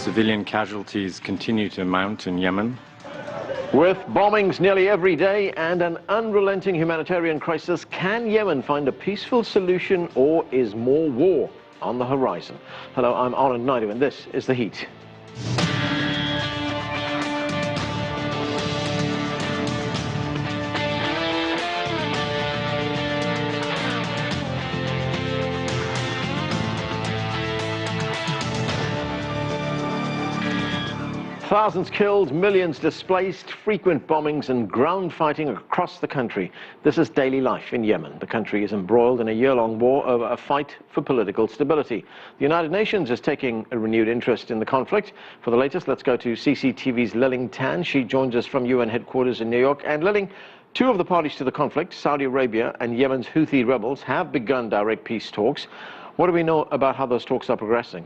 Civilian casualties continue to mount in Yemen. With bombings nearly every day and an unrelenting humanitarian crisis, can Yemen find a peaceful solution, or is more war on the horizon? Hello, I'm Anand Naidu and this is The Heat. Thousands killed, millions displaced, frequent bombings and ground fighting across the country. This is daily life in Yemen. The country is embroiled in a year-long war over a fight for political stability. The United Nations is taking a renewed interest in the conflict. For the latest, let's go to CCTV's Liling Tan. She joins us from UN headquarters in New York. And Liling, two of the parties to the conflict, Saudi Arabia and Yemen's Houthi rebels, have begun direct peace talks. What do we know about how those talks are progressing?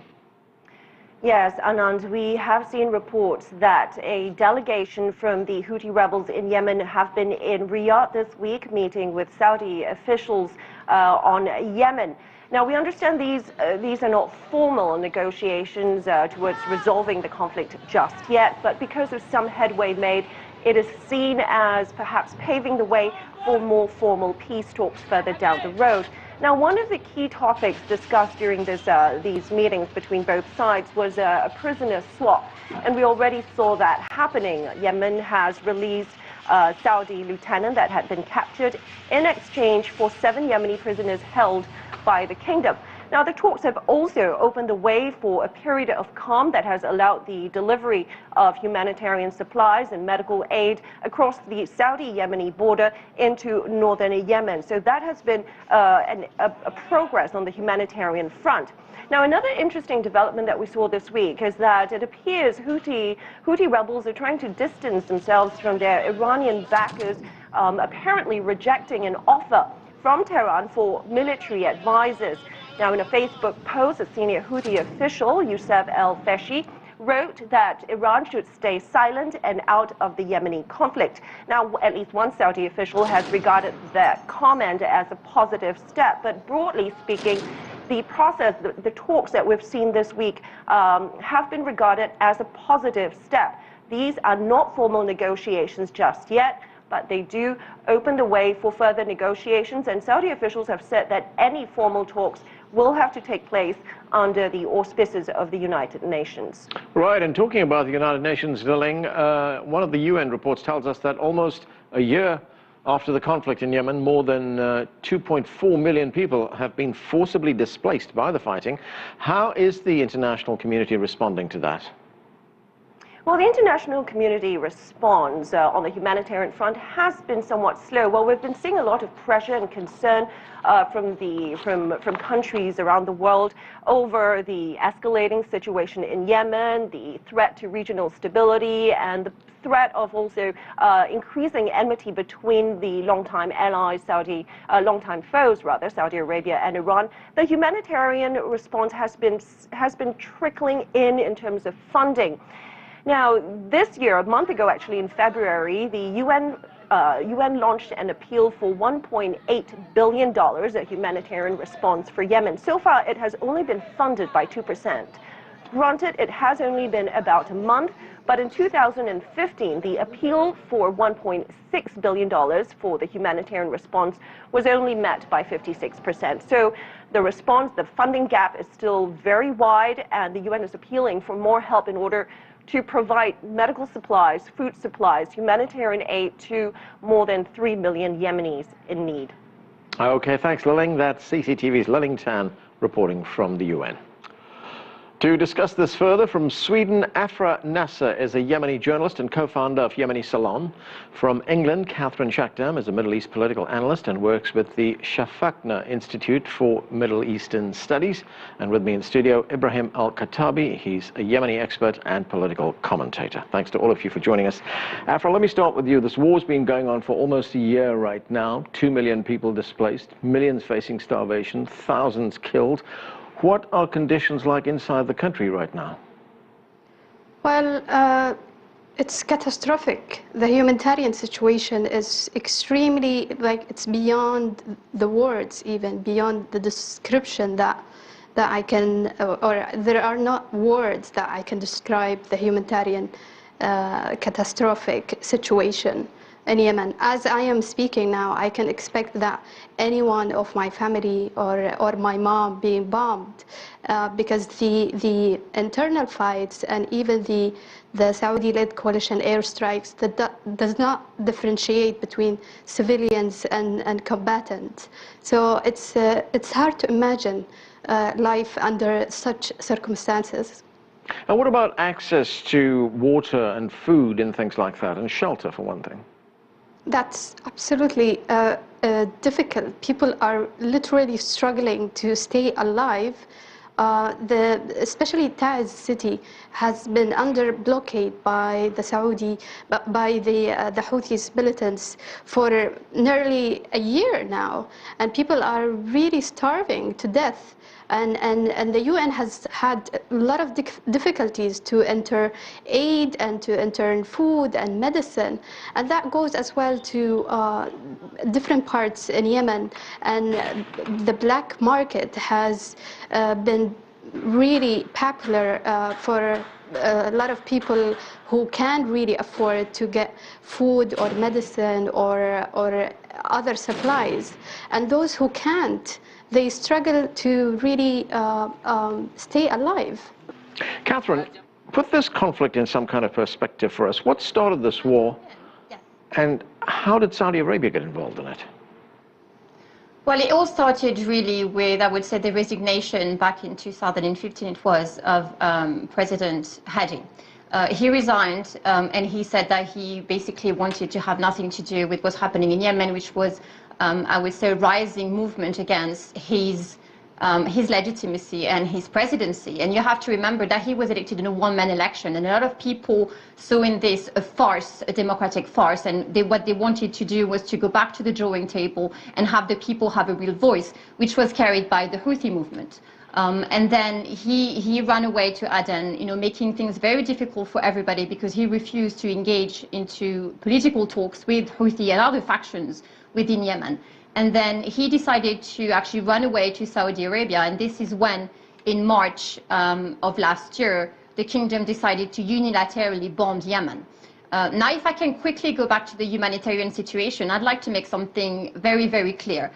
Yes, Anand, we have seen reports that a delegation from the Houthi rebels in Yemen have been in Riyadh this week, meeting with Saudi officials on Yemen. Now, we understand these are not formal negotiations towards resolving the conflict just yet, but because of some headway made, it is seen as perhaps paving the way for more formal peace talks further down the road. Now, one of the key topics discussed during these meetings between both sides was a prisoner swap, and we already saw that happening. Yemen has released a Saudi lieutenant that had been captured in exchange for 7 Yemeni prisoners held by the kingdom. Now, the talks have also opened the way for a period of calm that has allowed the delivery of humanitarian supplies and medical aid across the Saudi-Yemeni border into northern Yemen. So that has been a progress on the humanitarian front. Now, another interesting development that we saw this week is that it appears Houthi rebels are trying to distance themselves from their Iranian backers, apparently rejecting an offer from Tehran for military advisors. Now, in a Facebook post, a senior Houthi official, Youssef El-Feshi, wrote that Iran should stay silent and out of the Yemeni conflict. Now, at least one Saudi official has regarded that comment as a positive step, but broadly speaking, the process, the talks that we've seen this week have been regarded as a positive step. These are not formal negotiations just yet, but they do open the way for further negotiations, and Saudi officials have said that any formal talks will have to take place under the auspices of the United Nations. Right, and talking about the United Nations, Liling, one of the UN reports tells us that almost a year after the conflict in Yemen, more than 2.4 million people have been forcibly displaced by the fighting. How is the international community responding to that? Well, the international community response on the humanitarian front has been somewhat slow. Well, we've been seeing a lot of pressure and concern from countries around the world over the escalating situation in Yemen, the threat to regional stability, and the threat of also increasing enmity between the longtime allies, longtime foes rather, Saudi Arabia and Iran. The humanitarian response has been trickling in terms of funding. Now, this year, a month ago actually, in February, the UN launched an appeal for $1.8 billion, a humanitarian response for Yemen. So far, it has only been funded by 2%. Granted, it has only been about a month, but in 2015, the appeal for $1.6 billion for the humanitarian response was only met by 56%. So the response, the funding gap is still very wide, and the UN is appealing for more help in order to provide medical supplies, food supplies, humanitarian aid to more than 3 million Yemenis in need. Okay, thanks, Liling. That's CCTV's Liling Tan reporting from the UN. To discuss this further, from Sweden, Afra Nasser is a Yemeni journalist and co-founder of Yemeni Salon. From England, Catherine Shakdam is a Middle East political analyst and works with the Shafakna Institute for Middle Eastern Studies. And with me in studio, Ibrahim Al-Khattabi. He's a Yemeni expert and political commentator. Thanks to all of you for joining us. Afra, let me start with you. This war's been going on for almost a year right now. 2 million people displaced, millions facing starvation, thousands killed. What are conditions like inside the country right now? Well, it's catastrophic. The humanitarian situation is extremely, it's beyond the words, even beyond the description that that I can, or there are not words that I can describe the humanitarian catastrophic situation in Yemen. As I am speaking now, I can expect that anyone of my family or my mom being bombed because the internal fights and even the Saudi-led coalition airstrikes that does not differentiate between civilians and combatants. So it's hard to imagine life under such circumstances. And what about access to water and food and things like that, and shelter for one thing? That's absolutely difficult. People are literally struggling to stay alive. Especially Taiz city has been under blockade by the the Houthis militants for nearly a year now, and people are really starving to death. And the UN has had a lot of difficulties to enter aid and to enter food and medicine. And that goes as well to different parts in Yemen. And the black market has been really popular for a lot of people who can't really afford to get food or medicine or other supplies. And those who can't, they struggle to really stay alive. Catherine, put this conflict in some kind of perspective for us. What started this war, and how did Saudi Arabia get involved in it? Well, it all started really with, I would say, the resignation back in 2015, it was, of President Hadi. He resigned and he said that he basically wanted to have nothing to do with what's happening in Yemen, which was, I would say, a rising movement against his legitimacy and his presidency. And you have to remember that he was elected in a one-man election, and a lot of people saw in this a farce, a democratic farce, and what they wanted to do was to go back to the drawing table and have the people have a real voice, which was carried by the Houthi movement. And then he ran away to Aden, making things very difficult for everybody because he refused to engage into political talks with Houthi and other factions within Yemen. And then he decided to actually run away to Saudi Arabia, and this is when, in March of last year, the kingdom decided to unilaterally bomb Yemen. Now, if I can quickly go back to the humanitarian situation, I'd like to make something very, very clear.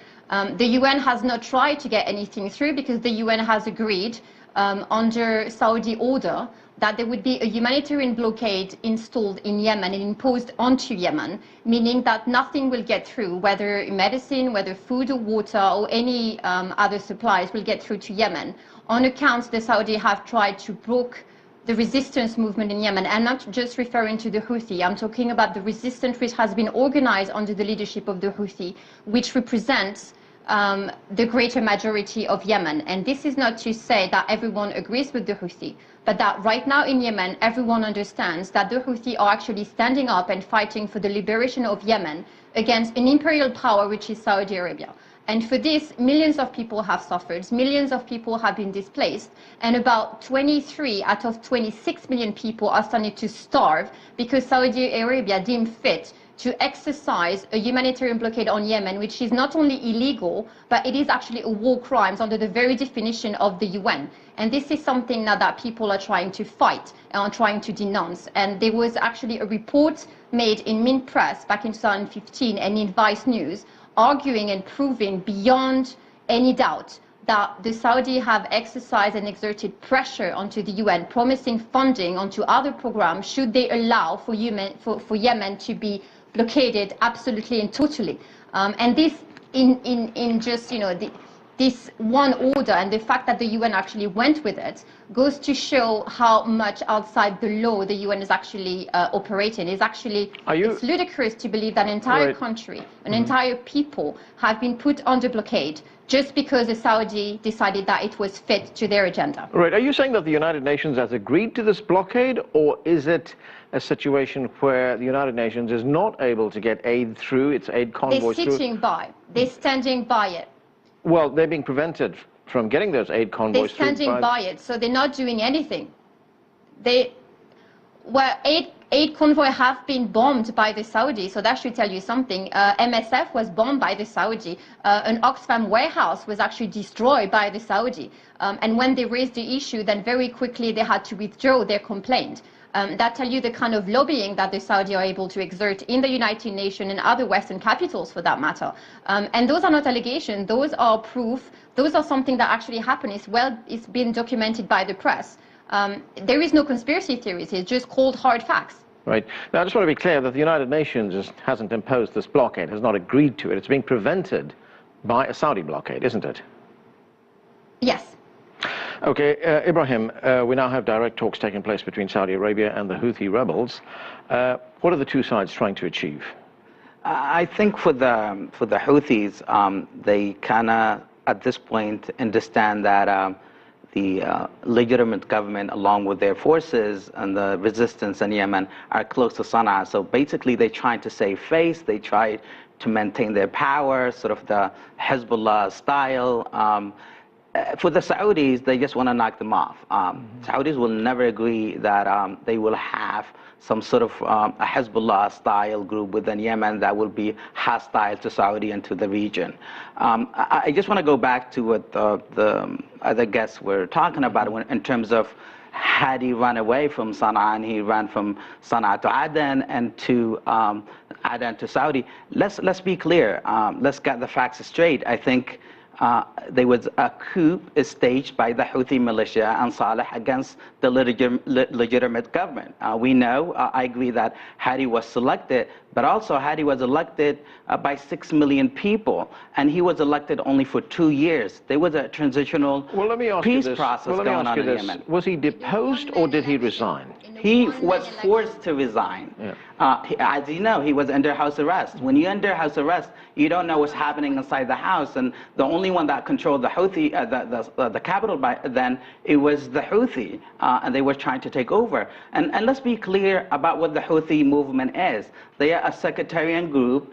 The UN has not tried to get anything through because the UN has agreed under Saudi order that there would be a humanitarian blockade installed in Yemen and imposed onto Yemen, meaning that nothing will get through, whether medicine, whether food or water or any other supplies will get through to Yemen. On account, the Saudi have tried to block the resistance movement in Yemen. I'm not just referring to the Houthi, I'm talking about the resistance which has been organized under the leadership of the Houthi, which represents the greater majority of Yemen. And this is not to say that everyone agrees with the Houthi, but that right now in Yemen, everyone understands that the Houthi are actually standing up and fighting for the liberation of Yemen against an imperial power, which is Saudi Arabia. And for this, millions of people have suffered, millions of people have been displaced, and about 23 out of 26 million people are starting to starve because Saudi Arabia deemed fit to exercise a humanitarian blockade on Yemen, which is not only illegal, but it is actually a war crime under the very definition of the UN. And this is something now that people are trying to fight and are trying to denounce. And there was actually a report made in Min Press back in 2015 and in Vice News, arguing and proving beyond any doubt that the Saudi have exercised and exerted pressure onto the UN, promising funding onto other programs should they allow for Yemen to be blockaded absolutely and totally. And this in just, this one order and the fact that the UN actually went with it goes to show how much outside the law the UN is actually operating. It's ludicrous to believe that an entire country, an entire people have been put under blockade just because the Saudi decided that it was fit to their agenda. Right. Are you saying that the United Nations has agreed to this blockade, or is it a situation where the United Nations is not able to get aid through, its aid convoys through? They're sitting by. They're standing by it. Well, they're being prevented from getting those aid convoys through. They're standing by it, so they're not doing anything. 8 convoys have been bombed by the Saudis, so that should tell you something. MSF was bombed by the Saudi. An Oxfam warehouse was actually destroyed by the Saudi. And when they raised the issue, then very quickly they had to withdraw their complaint. That tells you the kind of lobbying that the Saudi are able to exert in the United Nations and other Western capitals for that matter. And those are not allegations, those are proof, those are something that actually happened. It's been documented by the press. There is no conspiracy theories, it's just cold hard facts. Right. Now I just want to be clear that the United Nations hasn't imposed this blockade, has not agreed to it. It's being prevented by a Saudi blockade, isn't it? Yes. Okay, Ibrahim, we now have direct talks taking place between Saudi Arabia and the Houthi rebels. What are the two sides trying to achieve? I think for the Houthis, they kind of, at this point, understand that the legitimate government, along with their forces and the resistance in Yemen, are close to Sana'a. So basically, they're trying to save face. They try to maintain their power, sort of the Hezbollah style. For the Saudis, they just want to knock them off. Saudis will never agree that they will have some sort of a Hezbollah-style group within Yemen that will be hostile to Saudi and to the region. I just want to go back to what the other guests were talking about in terms of had he run away from Sana'a, and he ran from Sana'a to Aden and to Aden to Saudi. Let's be clear. Let's get the facts straight. I think there was a coup staged by the Houthi militia and Saleh against the legitimate government. We know, I agree that Hadi was selected, but also Hadi was elected by 6 million people, and he was elected only for 2 years. There was a transitional peace process going on in Yemen. Was he deposed or did he resign? He was forced to resign. Yeah. As you know, he was under house arrest. When you're under house arrest, you don't know what's happening inside the house, and the only one that controlled the Houthi, the capital by then, it was the Houthi, and they were trying to take over. And let's be clear about what the Houthi movement is. They are a sectarian group,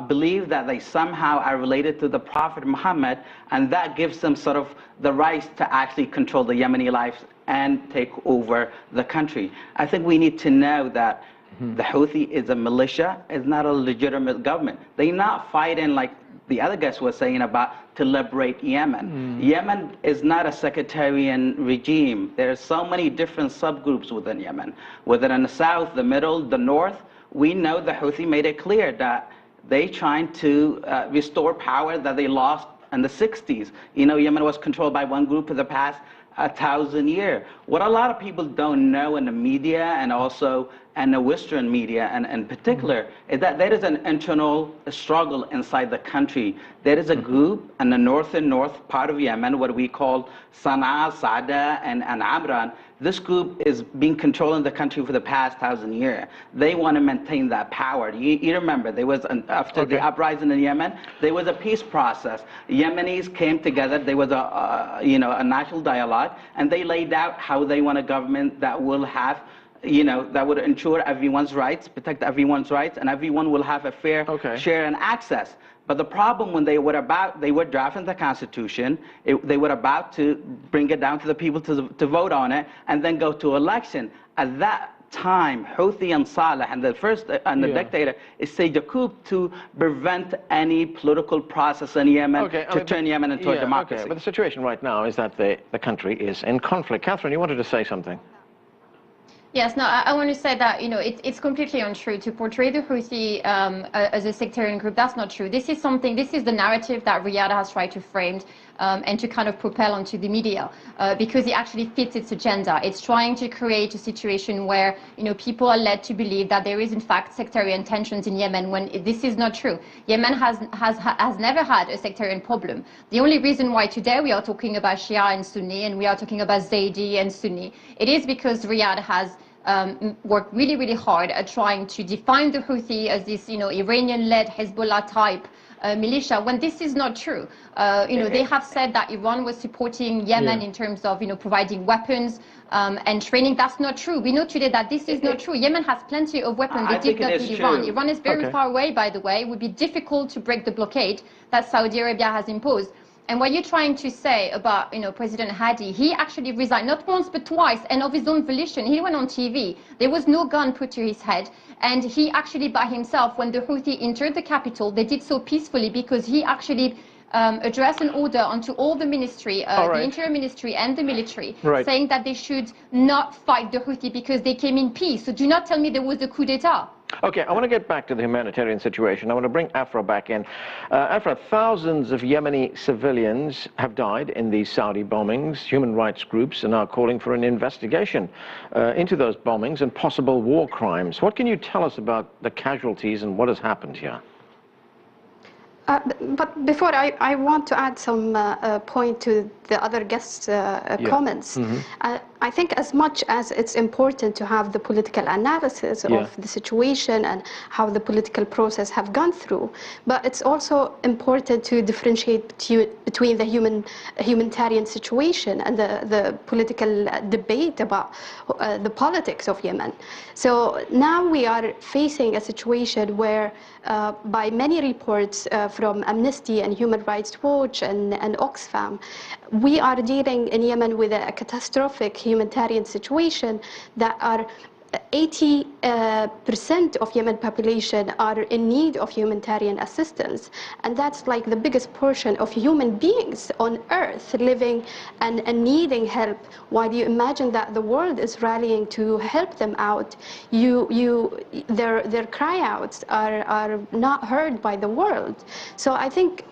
believe that they somehow are related to the Prophet Muhammad, and that gives them sort of the right to actually control the Yemeni lives and take over the country. I think we need to know that the Houthi is a militia, is not a legitimate government. They're not fighting like the other guest was saying about to liberate Yemen. Yemen is not a sectarian regime. There are so many different subgroups within Yemen. Whether in the south, the middle, the north, we know the Houthi made it clear that they trying to restore power that they lost in the 60s. You know, Yemen was controlled by one group for the past 1,000 years. What a lot of people don't know in the media and also in the Western media and in particular is that there is an internal struggle inside the country. There is a group in the north part of Yemen, what we call Sana'a, Sada, and Amran. This group is being controlling the country for the past 1,000 years. They want to maintain that power. You remember, there was after the uprising in Yemen, there was a peace process. Yemenis came together. There was a national dialogue, and they laid out how they want a government that will have, that would ensure everyone's rights, protect everyone's rights, and everyone will have a fair share and access. But the problem when they were drafting the Constitution, they were about to bring it down to the people to vote on it and then go to election. At that time, Houthi and Saleh and the dictator staged a coup to prevent any political process in Yemen to turn Yemen into a democracy. But the situation right now is that the country is in conflict. Catherine, you wanted to say something? Yes, no, I want to say that, it's completely untrue to portray the Houthi as a sectarian group. That's not true. This is the narrative that Riyadh has tried to frame and to kind of propel onto the media because it actually fits its agenda. It's trying to create a situation where, people are led to believe that there is in fact sectarian tensions in Yemen when this is not true. Yemen has never had a sectarian problem. The only reason why today we are talking about Shia and Sunni and we are talking about Zaidi and Sunni, it is because Riyadh has worked really, really hard at trying to define the Houthi as this, Iranian-led Hezbollah-type militia, when this is not true. They have said that Iran was supporting Yemen in terms of, providing weapons and training. That's not true. We know today that this is not true. Yemen has plenty of weapons. They did not need Iran. Iran is very far away, by the way. It would be difficult to break the blockade that Saudi Arabia has imposed. And what you're trying to say about, President Hadi, he actually resigned not once but twice, and of his own volition. He went on TV. There was no gun put to his head, and he actually by himself, when the Houthi entered the capital, they did so peacefully because he actually addressed an order onto all the ministry, the interior ministry and the military, saying that they should not fight the Houthi because they came in peace. So do not tell me there was a coup d'etat. Okay, I want to get back to the humanitarian situation. I want to bring Afra back in. Afra, thousands of Yemeni civilians have died in these Saudi bombings. Human rights groups are now calling for an investigation into those bombings and possible war crimes. What can you tell us about the casualties and what has happened here? But before, I want to add some point to the other guests' comments. I think as much as it's important to have the political analysis of the situation and how the political process have gone through, but it's also important to differentiate between the humanitarian situation and the political debate about the politics of Yemen. So now we are facing a situation where by many reports from Amnesty and Human Rights Watch and Oxfam, we are dealing in Yemen with a catastrophic humanitarian situation that are 80% of Yemen population are in need of humanitarian assistance, and that's like the biggest portion of human beings on earth living and needing help. While you imagine that the world is rallying to help them out, their cry outs are not heard by the world. So I think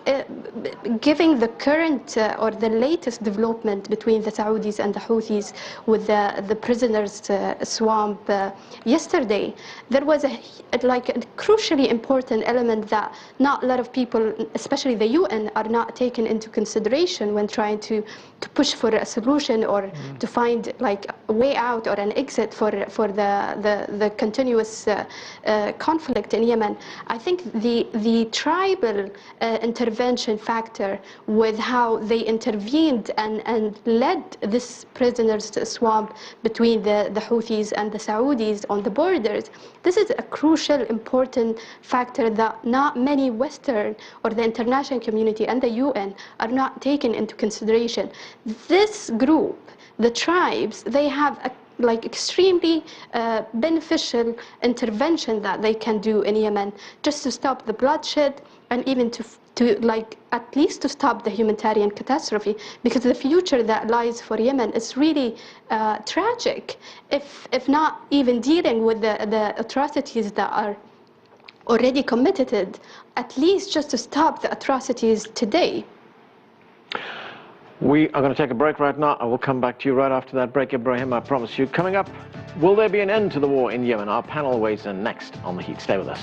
giving the current or the latest development between the Saudis and the Houthis with the prisoners swamp yesterday, there was a crucially important element that not a lot of people, especially the UN, are not taken into consideration when trying to push for a solution or to find like a way out or an exit for the continuous conflict in Yemen. I think the tribal intervention factor with how they intervened and led this prisoners swamp between the Houthis and the Saudis on the borders, this is a crucial, important factor that not many Western or the international community and the UN are not taken into consideration. This group, the tribes, they have a extremely beneficial intervention that they can do in Yemen just to stop the bloodshed and even to at least to stop the humanitarian catastrophe, because the future that lies for Yemen is really tragic, if not even dealing with the atrocities that are already committed, at least just to stop the atrocities today. We are going to take a break right now. I will come back to you right after that break, Ibrahim, I promise you. Coming up, will there be an end to the war in Yemen? Our panel weighs in next on The Heat. Stay with us.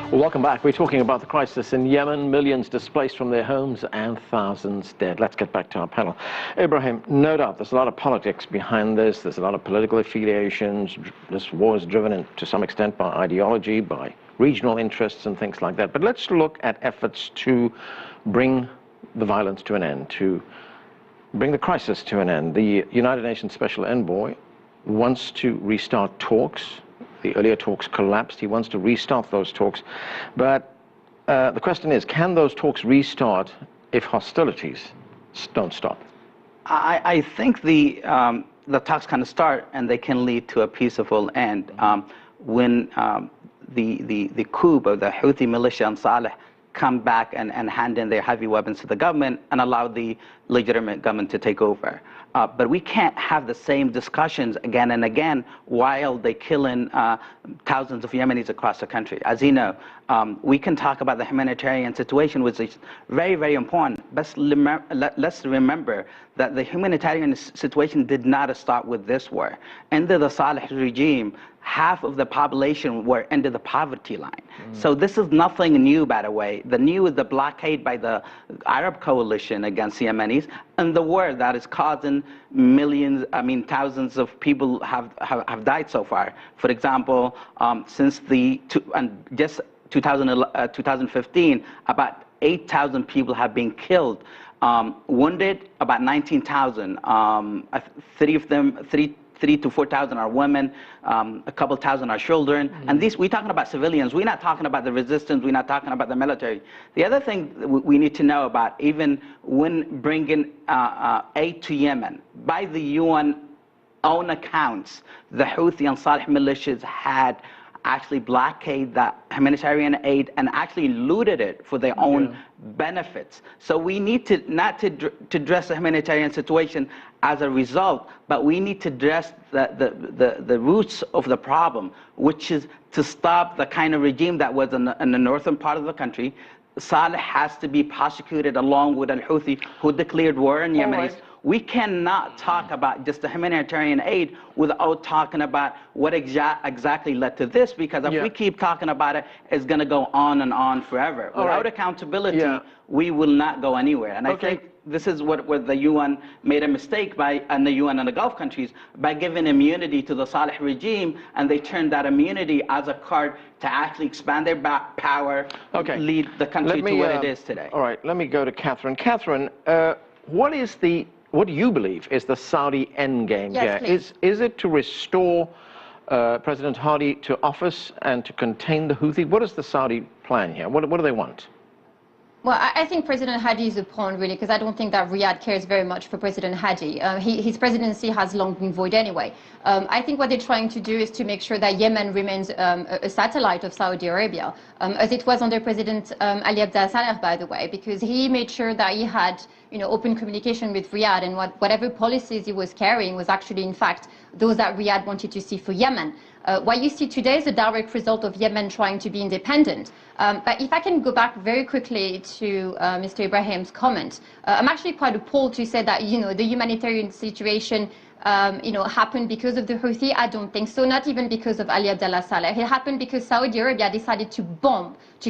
Well, welcome back. We're talking about the crisis in Yemen, millions displaced from their homes and thousands dead. Let's get back to our panel. Ibrahim, no doubt there's a lot of politics behind this. There's a lot of political affiliations. This war is driven to some extent by ideology, by regional interests and things like that. But let's look at efforts to bring the violence to an end, to bring the crisis to an end. The United Nations Special Envoy wants to restart talks. The earlier talks collapsed. He wants to restart those talks. But the question is, can those talks restart if hostilities don't stop? I think the talks can start and they can lead to a peaceful end. When the coup of the Houthi militia and Saleh come back and hand in their heavy weapons to the government and allow the legitimate government to take over. But we can't have the same discussions again and again while they killing thousands of Yemenis across the country. As you know, we can talk about the humanitarian situation, which is very, very important. But let's remember that the humanitarian situation did not start with this war. Under the Saleh regime, half of the population were under the poverty line. So this is nothing new, by the way. The new is the blockade by the Arab coalition against Yemenis, and the war that is causing millions, thousands of people have died so far. For example, since just 2015, about 8,000 people have been killed. Wounded, about 19,000. 3,000 to 4,000 are women, a couple thousand are children, and we're talking about civilians. We're not talking about the resistance. We're not talking about the military. The other thing we need to know about, even when bringing aid to Yemen, by the UN own accounts, the Houthi and Salih militias had actually blockaded that humanitarian aid and actually looted it for their own benefits. So we need to not to address the humanitarian situation as a result, but we need to address the roots of the problem, which is to stop the kind of regime that was in the northern part of the country. Salih has to be prosecuted along with al-Houthi, who declared war on Yemenis. We cannot talk about just the humanitarian aid without talking about what exactly led to this, because if we keep talking about it, it's going to go on and on forever. Without accountability, we will not go anywhere. And I think this is what the UN made a mistake by, and the UN and the Gulf countries, by giving immunity to the Salih regime, and they turned that immunity as a card to actually expand their power, lead the country to what it is today. All right, let me go to Catherine. Catherine, what do you believe is the Saudi endgame here? Is it to restore President Hadi to office and to contain the Houthi? What is the Saudi plan here? What do they want? Well, I think President Hadi is a pawn, really, because I don't think that Riyadh cares very much for President Hadi. His presidency has long been void anyway. I think what they're trying to do is to make sure that Yemen remains a satellite of Saudi Arabia, as it was under President Ali Abdel Saleh, by the way, because he made sure that he had open communication with Riyadh, and whatever policies he was carrying was actually, in fact, those that Riyadh wanted to see for Yemen. What you see today is a direct result of Yemen trying to be independent. But if I can go back very quickly to Mr. Ibrahim's comment, I'm actually quite appalled to say that the humanitarian situation happened because of the Houthi. I don't think so, not even because of Ali Abdullah Saleh. It happened because Saudi Arabia decided to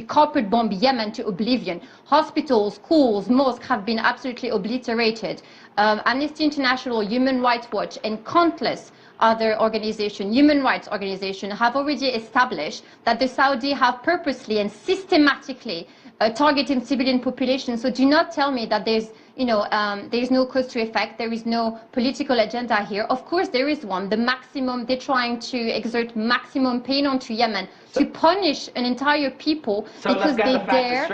corporate bomb Yemen to oblivion. Hospitals, schools, mosques have been absolutely obliterated. Amnesty International, Human Rights Watch, and countless other organizations, human rights organizations, have already established that the Saudi have purposely and systematically targeted civilian populations. So do not tell me that there's no cause to effect, there is no political agenda here. Of course there is one. The maximum, they're trying to exert maximum pain onto Yemen to punish an entire people because they dare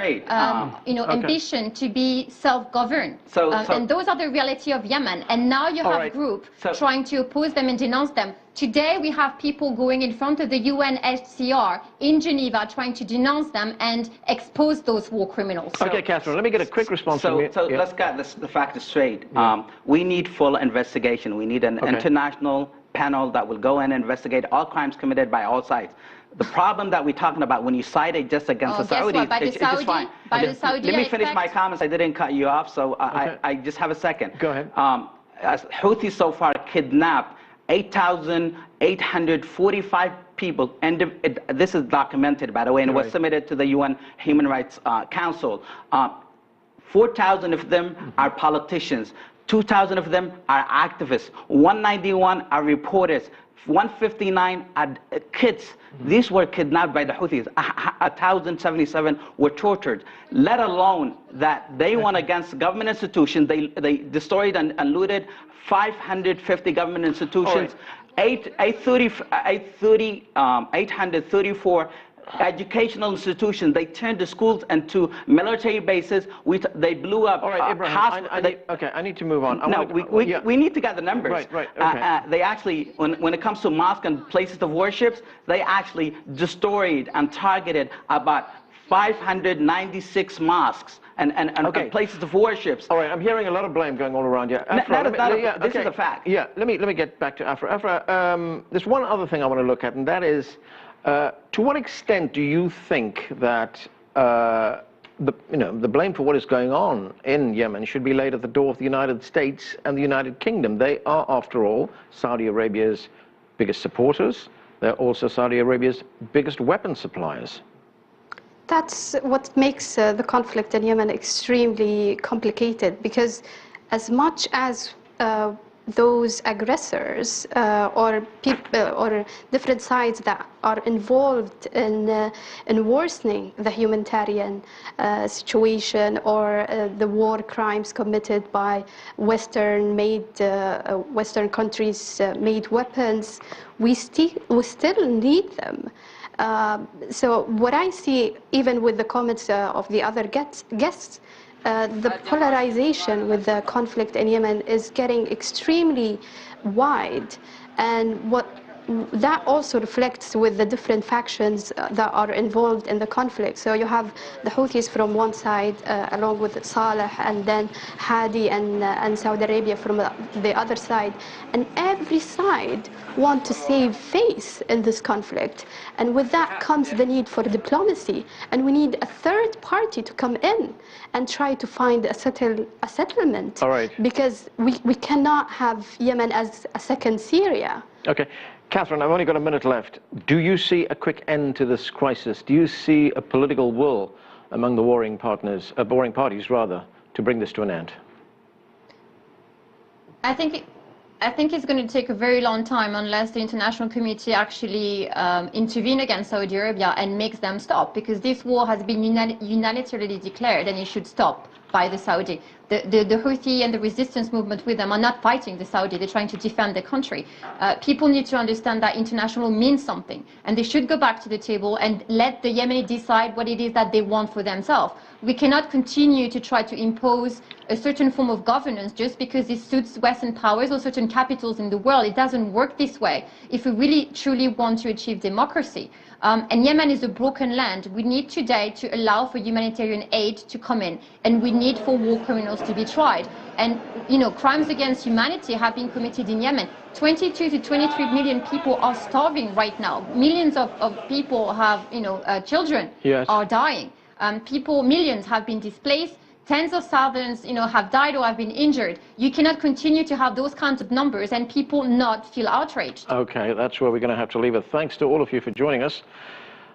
ambition to be self-governed. And those are the reality of Yemen. And now you have groups trying to oppose them and denounce them. Today we have people going in front of the UNHCR in Geneva trying to denounce them and expose those war criminals. Okay, Catherine, let me get a quick response from you. So let's get the fact straight. We need full investigation. We need an international panel that will go in and investigate all crimes committed by all sides. The problem that we're talking about when you cite it just against the Saudis, it's just fine. Let me finish my comments. I didn't cut you off, so I just have a second. Go ahead. Houthis so far kidnapped 8,845 people, and this is documented, by the way, and it was submitted to the UN Human Rights Council. 4,000 of them are politicians. 2,000 of them are activists. 191 are reporters. 159 are kids. These were kidnapped by the Houthis. 1,077 were tortured. Let alone that they went against government institutions. They destroyed and looted 550 government institutions. 834 educational institutions. They turned the schools into military bases. They blew up. All right, Ibrahim, I need to move on. We need to get the numbers. They actually, when it comes to mosques and places of worship, they actually destroyed and targeted about 596 mosques and places of worship. All right, I'm hearing a lot of blame going all around you. This is a fact. Yeah, let me get back to Afra. Afra, there's one other thing I want to look at, and that is, to what extent do you think that the blame for what is going on in Yemen should be laid at the door of the United States and the United Kingdom? They are, after all, Saudi Arabia's biggest supporters. They're also Saudi Arabia's biggest weapon suppliers. That's what makes the conflict in Yemen extremely complicated, because as much as those aggressors or people or different sides that are involved in worsening the humanitarian situation or the war crimes committed by Western countries made weapons, we still need them. So what I see, even with the comments of the other guests, the polarization with the conflict in Yemen is getting extremely wide, and what that also reflects with the different factions that are involved in the conflict. So you have the Houthis from one side, along with Saleh, and then Hadi and Saudi Arabia from the other side. And every side want to save face in this conflict. And with that comes the need for diplomacy. And we need a third party to come in and try to find a settlement. All right. Because we cannot have Yemen as a second Syria. Okay. Catherine, I've only got a minute left. Do you see a quick end to this crisis? Do you see a political will among the warring parties, to bring this to an end? I think it's going to take a very long time unless the international community actually intervene against Saudi Arabia and makes them stop, because this war has been unilaterally declared and it should stop by the Saudi. The Houthi and the resistance movement with them are not fighting the Saudi, they're trying to defend their country. People need to understand that international means something, and they should go back to the table and let the Yemeni decide what it is that they want for themselves. We cannot continue to try to impose a certain form of governance just because it suits Western powers or certain capitals in the world. It doesn't work this way if we really truly want to achieve democracy. And Yemen is a broken land. We need today to allow for humanitarian aid to come in, and we need for war criminals to be tried. And crimes against humanity have been committed in Yemen. 22 to 23 million people are starving right now. Millions of people have, children are dying. Millions have been displaced. Tens of thousands, have died or have been injured. You cannot continue to have those kinds of numbers and people not feel outraged. Okay, that's where we're going to have to leave it. Thanks to all of you for joining us.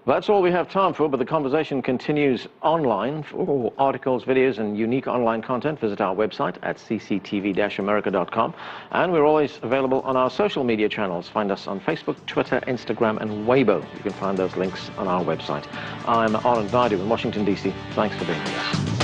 That's all we have time for, but the conversation continues online. For all articles, videos, and unique online content, visit our website at cctv-america.com. And we're always available on our social media channels. Find us on Facebook, Twitter, Instagram, and Weibo. You can find those links on our website. I'm Anand Naidu in Washington, D.C. Thanks for being with us.